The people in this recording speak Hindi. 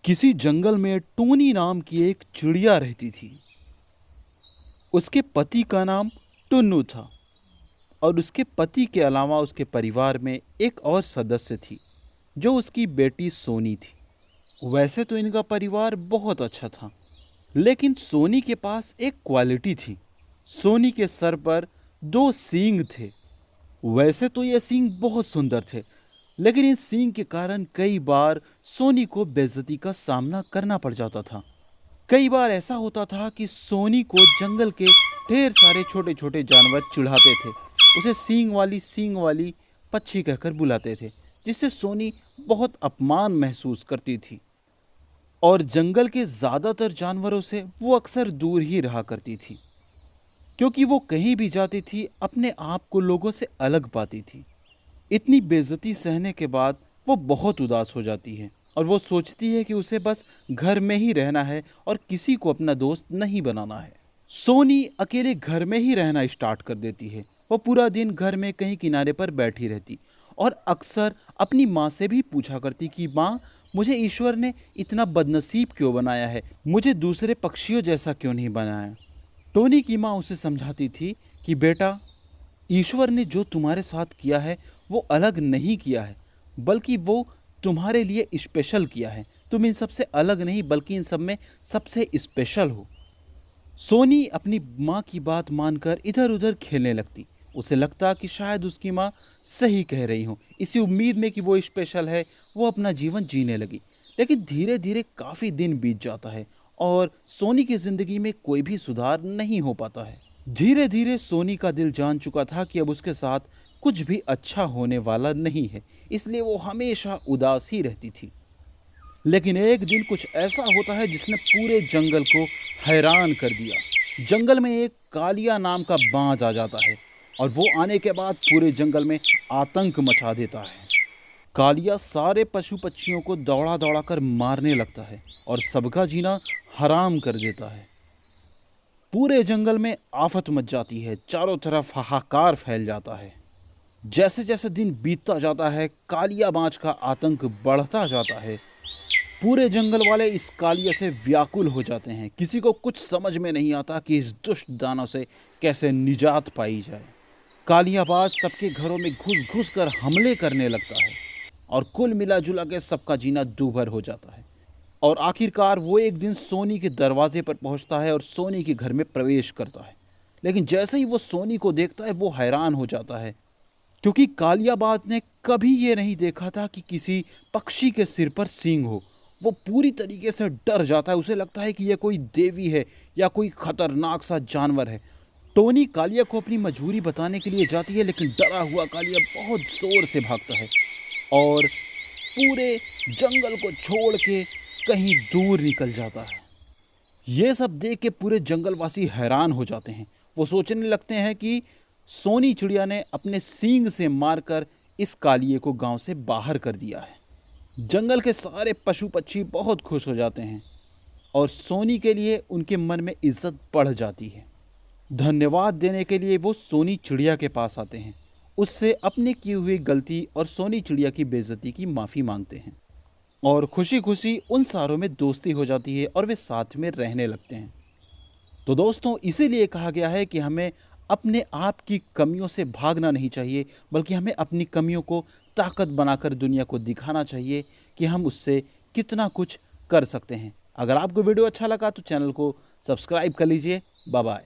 किसी जंगल में टोनी नाम की एक चिड़िया रहती थी। उसके पति का नाम टुन्नू था और उसके पति के अलावा उसके परिवार में एक और सदस्य थी जो उसकी बेटी सोनी थी। वैसे तो इनका परिवार बहुत अच्छा था, लेकिन सोनी के पास एक क्वालिटी थी। सोनी के सर पर दो सींग थे। वैसे तो ये सींग बहुत सुंदर थे, लेकिन इन सींग के कारण कई बार सोनी को बेइज्जती का सामना करना पड़ जाता था। कई बार ऐसा होता था कि सोनी को जंगल के ढेर सारे छोटे छोटे जानवर चिढ़ाते थे, उसे सींग वाली पक्षी कहकर बुलाते थे, जिससे सोनी बहुत अपमान महसूस करती थी और जंगल के ज़्यादातर जानवरों से वो अक्सर दूर ही रहा करती थी, क्योंकि वो कहीं भी जाती थी अपने आप को लोगों से अलग पाती थी। इतनी बेइज्जती सहने के बाद वो बहुत उदास हो जाती है और वो सोचती है कि उसे बस घर में ही रहना है और किसी को अपना दोस्त नहीं बनाना है। सोनी अकेले घर में ही रहना स्टार्ट कर देती है। वो पूरा दिन घर में कहीं किनारे पर बैठी रहती और अक्सर अपनी माँ से भी पूछा करती कि माँ, मुझे ईश्वर ने इतना बदनसीब क्यों बनाया है, मुझे दूसरे पक्षियों जैसा क्यों नहीं बनाया। टोनी की माँ उसे समझाती थी कि बेटा, ईश्वर ने जो तुम्हारे साथ किया है वो अलग नहीं किया है, बल्कि वो तुम्हारे लिए स्पेशल किया है। तुम इन सब से अलग नहीं, बल्कि इन सब में सबसे स्पेशल हो। सोनी अपनी माँ की बात मानकर इधर उधर खेलने लगती। उसे लगता कि शायद उसकी माँ सही कह रही हो। इसी उम्मीद में कि वो स्पेशल है, वो अपना जीवन जीने लगी। लेकिन धीरे धीरे काफ़ी दिन बीत जाता है और सोनी की ज़िंदगी में कोई भी सुधार नहीं हो पाता है। धीरे धीरे सोनी का दिल जान चुका था कि अब उसके साथ कुछ भी अच्छा होने वाला नहीं है, इसलिए वो हमेशा उदास ही रहती थी। लेकिन एक दिन कुछ ऐसा होता है जिसने पूरे जंगल को हैरान कर दिया। जंगल में एक कालिया नाम का बाज आ जाता है और वो आने के बाद पूरे जंगल में आतंक मचा देता है। कालिया सारे पशु पक्षियों को दौड़ा दौड़ा कर मारने लगता है और सबका जीना हराम कर देता है। पूरे जंगल में आफत मच जाती है, चारों तरफ हाहाकार फैल जाता है। जैसे जैसे दिन बीतता जाता है, कालिया बाज का आतंक बढ़ता जाता है। पूरे जंगल वाले इस कालिया से व्याकुल हो जाते हैं। किसी को कुछ समझ में नहीं आता कि इस दुष्ट दानव से कैसे निजात पाई जाए। कालियाबाज सबके घरों में घुस घुस कर हमले करने लगता है और कुल मिला जुला के सबका जीना दूभर हो जाता है। और आखिरकार वो एक दिन सोनी के दरवाजे पर पहुंचता है और सोनी के घर में प्रवेश करता है। लेकिन जैसे ही वो सोनी को देखता है, वो हैरान हो जाता है, क्योंकि कालियाबाज ने कभी ये नहीं देखा था कि किसी पक्षी के सिर पर सींग हो। वो पूरी तरीके से डर जाता है। उसे लगता है कि यह कोई देवी है या कोई खतरनाक सा जानवर है। टोनी कालिया को अपनी मजबूरी बताने के लिए जाती है, लेकिन डरा हुआ कालिया बहुत जोर से भागता है और पूरे जंगल को छोड़ के कहीं दूर निकल जाता है। ये सब देख के पूरे जंगलवासी हैरान हो जाते हैं। वो सोचने लगते हैं कि सोनी चिड़िया ने अपने सींग से मारकर इस कालिए को गांव से बाहर कर दिया है। जंगल के सारे पशु पक्षी बहुत खुश हो जाते हैं और सोनी के लिए उनके मन में इज्जत बढ़ जाती है। धन्यवाद देने के लिए वो सोनी चिड़िया के पास आते हैं, उससे अपने की हुई गलती और सोनी चिड़िया की बेइज्जती की माफ़ी मांगते हैं और खुशी खुशी उन सारों में दोस्ती हो जाती है और वे साथ में रहने लगते हैं। तो दोस्तों, इसीलिए कहा गया है कि हमें अपने आप की कमियों से भागना नहीं चाहिए, बल्कि हमें अपनी कमियों को ताकत बनाकर दुनिया को दिखाना चाहिए कि हम उससे कितना कुछ कर सकते हैं। अगर आपको वीडियो अच्छा लगा तो चैनल को सब्सक्राइब कर लीजिए। Bye bye.